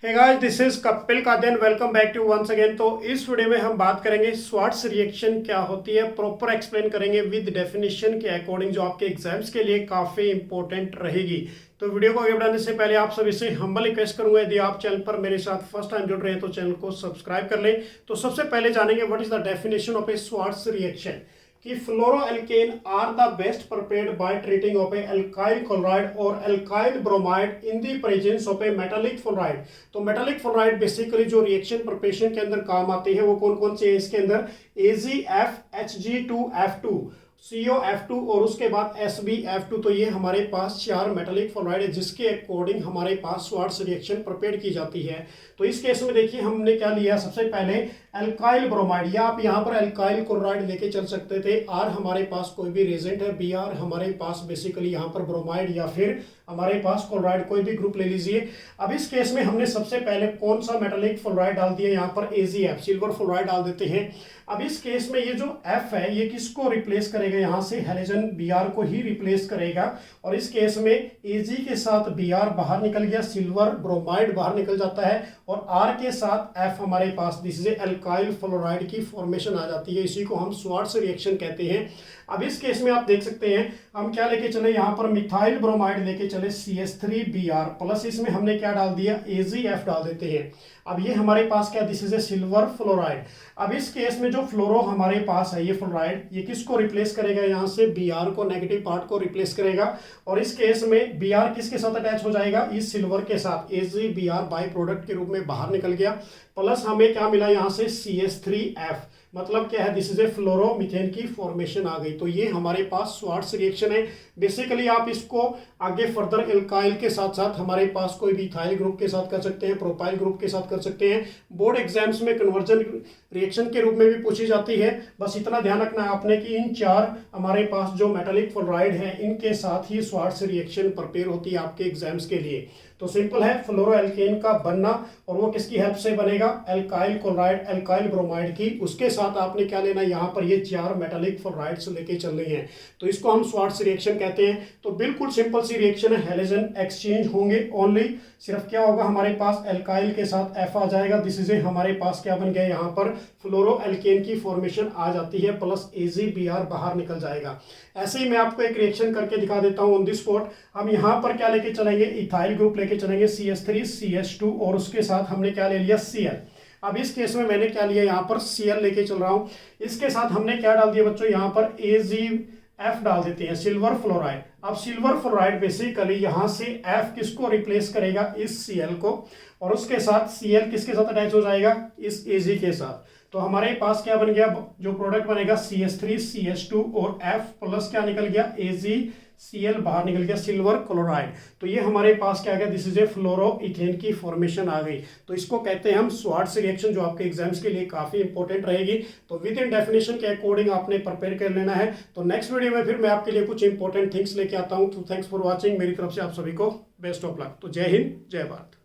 Hey guys, this is Kapil Kadian. Welcome back to once again. तो इस video में हम बात करेंगे स्वाट्स रिएक्शन क्या होती है, प्रॉपर एक्सप्लेन करेंगे विद डेफिनेशन के अकॉर्डिंग, जो आपके एग्जाम्स के लिए काफ़ी इंपॉर्टेंट रहेगी। तो वीडियो को आगे बढ़ाने से पहले आप सभी से हम्बल रिक्वेस्ट करूंगा, यदि आप चैनल पर मेरे साथ फर्स्ट टाइम जुड़ रहे हैं तो चैनल को सब्सक्राइब कर लें। तो सबसे पहले जानेंगे what is the definition of a Swarts reaction. कि fluoroalkane are the best prepared by treating of a alkyl chloride और alkyl bromide in the presence of a metallic fluoride. तो मेटालिक फ्लोराइड बेसिकली जो reaction preparation के अंदर काम आती है वो कौन कौन सी है इसके अंदर, AgF, Hg2F2, CO F2 और उसके बाद SbF2। तो ये हमारे पास चार मेटालिक फ्लोराइड है जिसके अकॉर्डिंग हमारे पास स्वाट्स रिएक्शन प्रिपेयर की जाती है। तो इस केस में देखिए हमने क्या लिया, सबसे पहले अल्काइल ब्रोमाइड, या आप यहाँ पर अल्काइल क्लोराइड लेके चल सकते थे। आर हमारे पास कोई भी रेजेंट है, Br हमारे पास बेसिकली यहाँ पर ब्रोमाइड या फिर हमारे पास क्लोराइड, कोई भी ग्रुप ले लीजिए। अब इस केस में हमने सबसे पहले कौन सा मेटालिक फ्लोराइड डाल दिया, यहाँ पर AgF सिल्वर फ्लोराइड डाल देते हैं। अब इस केस में ये जो F है ये किसको रिप्लेस करेगा, यहाँ से हेलोजन Br को ही रिप्लेस करेगा। और इस केस में Ag के साथ Br बाहर निकल गया, सिल्वर ब्रोमाइड बाहर निकल जाता है और R के साथ F हमारे पास, दिस इज अल्काइल फ्लोराइड की फॉर्मेशन आ जाती है। इसी को हम स्वाट्स रिएक्शन कहते हैं। अब इस केस में आप देख सकते हैं हम क्या लेके चले, यहाँ पर मिथाइल ब्रोमाइड लेके चले CH3Br प्लस इसमें हमने क्या डाल दिया, AgF डाल देते हैं। अब ये हमारे पास क्या, this is a silver fluoride. अब इस केस में जो फ्लोरो हमारे पास है ये फ्लोराइड, ये किसको रिप्लेस करेगा, यहाँ से Br को, नेगेटिव पार्ट को रिप्लेस करेगा। और इस केस में Br किसके साथ अटैच हो जाएगा, इस सिल्वर के साथ। AgBr बाई प्रोडक्ट के रूप में बाहर निकल गया, प्लस हमें क्या मिला यहाँ से CH3F, मतलब क्या है, दिस इज ए फ्लोरोमीथेन की फॉर्मेशन आ गई। तो ये हमारे पास स्वाट्स रिएक्शन है। बेसिकली आप इसको आगे फर्दर एल्काइल के साथ साथ हमारे पास कोई भी इथाइल ग्रुप के साथ कर सकते हैं, प्रोपाइल ग्रुप के साथ कर सकते हैं। बोर्ड एग्जाम्स में कन्वर्जन रिएक्शन के रूप में भी पूछी जाती है। बस इतना ध्यान रखना है आपने कि इन चार हमारे पास जो मेटालिक फ्लोराइड है इनके साथ ही स्वाट्स रिएक्शन प्रिपेयर होती है आपके एग्जाम्स के लिए। तो सिंपल है, फ्लोरोएल्केन का बनना, और वो किसकी हेल्प से बनेगा, अल्काइल क्लोराइड, अल्काइल ब्रोमाइड की। उसके साथ आपने क्या लेना, यहाँ पर ये चार मेटालिक फ्लोराइड्स लेके चल रही हैं, तो इसको हम स्वाट्स रिएक्शन कहते हैं। तो बिल्कुल सिंपल सी रिएक्शन है, हेलोजन एक्सचेंज होंगे ओनली। सिर्फ क्या होगा, हमारे पास अल्काइल के साथ F आ जाएगा, दिस इज ए हमारे पास क्या बन गया, यहाँ पर फ्लोरोएल्केन की फॉर्मेशन आ जाती है, प्लस AgBr बाहर निकल जाएगा। ऐसे ही मैं आपको एक रिएक्शन करके दिखा देता हूँ ऑन दी स्पॉट। हम यहाँ पर क्या लेके चलेंगे, इथाइल ग्रुप लेके चलेंगे CH3CH2 और उसके साथ हमने क्या ले लिया, Cl। अब इस केस में मैंने क्या लिया, यहाँ पर Cl लेके चल रहा हूँ। इसके साथ हमने क्या डाल दिया बच्चों, यहाँ पर AgF डाल देते हैं, सिल्वर फ्लोराइड। अब सिल्वर फ्लोराइड बेसिकली यहाँ से F किसको रिप्लेस करेगा, इस Cl को, और उसके साथ Cl किसके साथ अटैच हो जाएगा, इस Ag के साथ। तो हमारे पास क्या बन गया, जो प्रोडक्ट बनेगा CH3CH2 और F प्लस क्या निकल गया, AgCl बाहर निकल गया, सिल्वर क्लोराइड। तो ये हमारे पास क्या गया, दिस इज ए फ्लोरोइथेन की फॉर्मेशन आ गई। तो इसको कहते हैं हम स्वाट्स रिएक्शन, जो आपके एग्जाम्स के लिए काफी इंपॉर्टेंट रहेगी। तो विद इन डेफिनेशन के अकॉर्डिंग आपने प्रिपेयर कर लेना है। तो नेक्स्ट वीडियो में फिर मैं आपके लिए कुछ इंपॉर्टेंट थिंग्स लेके आता हूँ। तो थैंक्स फॉर वॉचिंग, मेरी तरफ से आप सभी को बेस्ट ऑफ लक। तो जय हिंद, जय भारत।